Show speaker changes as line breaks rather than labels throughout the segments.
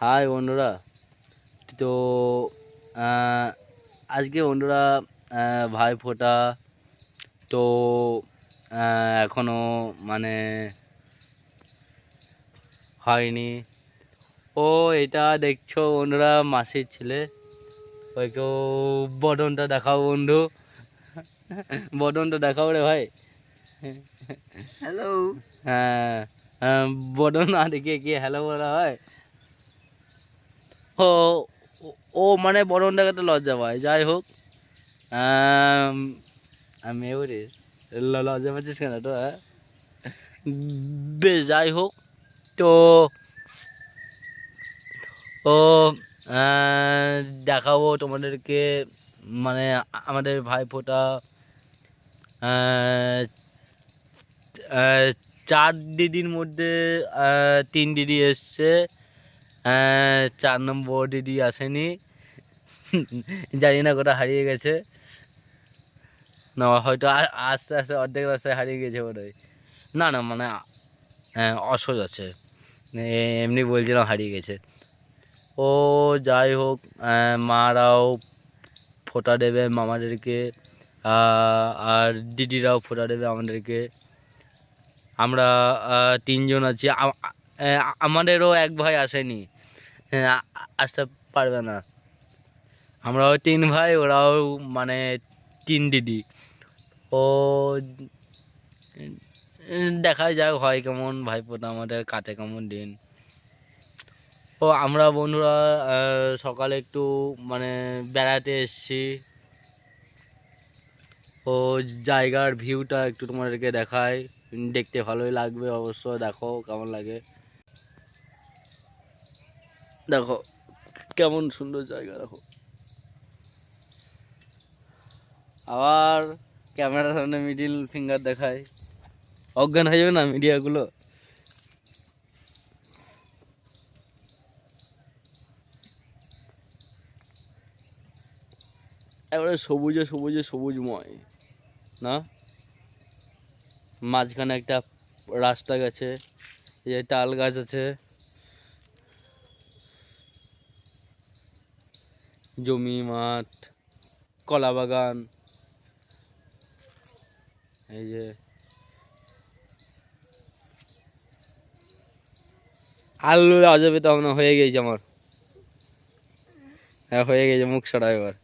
High বন্ধুরা। তো আহ, আজকে বন্ধুরা ভাইফোঁটা তো এখনো মানে হয়নি। ও এটা দেখছো বন্ধুরা, মাসির ছেলে। ওইকেও বদনটা দেখাও বন্ধু, বদনটা দেখাও রে ভাই।
হ্যালো।
হ্যাঁ, বদন না দেখিয়ে কি হ্যালো বলা হয়? ও ও ও মানে বদন দেখাতে লজ্জা পায়। যাই হোক, আম, আমি এবারে লজ্জা পাচ্ছিস কেন তো? হ্যাঁ, বেশ যাই হোক। তো ও দেখাবো তোমাদেরকে, মানে আমাদের ভাইফোঁটা আহ, আহ, 4 দিদির মধ্যে 3 দিদি এসছে। 4 নম্বর দিদি আসেনি। জানি না কোথায় হারিয়ে গেছে, না হয়তো আস্তে আস্তে অর্ধেক রাস্তায় হারিয়ে গেছে বোধ হয়। না না মানে অসহজ আছে, এমনি বলছিলাম হারিয়ে গেছে। ও যাই হোক, মারাও ফোঁটা দেবে মামাদেরকে, আর দিদিরাও ফোঁটা দেবে আমাদেরকে। আমরা 3জন আছি। আমাদেরও এক ভাই আসেনি, আসতে পারবে না। আমরাও 3 ভাই, ওরাও মানে 3 দিদি। ও দেখা যাক হয় কেমন ভাইফোঁটা, আমাদের কাটে কেমন দিন। ও আমরা বন্ধুরা সকালে একটু মানে বেড়াতে এসেছি। ও জায়গার ভিউটা একটু তোমাদেরকে দেখায়, দেখতে ভালোই লাগবে অবশ্য। দেখো কেমন লাগে, দেখো কেমন সুন্দর জায়গা। দেখো আবার ক্যামেরার সামনে মিডিল ফিঙ্গার দেখায়, অজ্ঞান হয়ে যাবে না মিডিয়াগুলো। এবারে সবুজে সবুজে সবুজময় না, মাঝখানে একটা রাস্তা গেছে, এই যে তাল গাছ আছে, জমি মাঠ, কলা বাগান, এই যে আলু আজবে তখন হয়ে গেছে আমার। হ্যাঁ হয়ে গেছে, মুখ সরা এবার।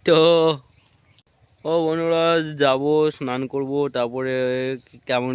তো ও বন্ধুরা, যাবো স্নান করব, তারপরে কেমন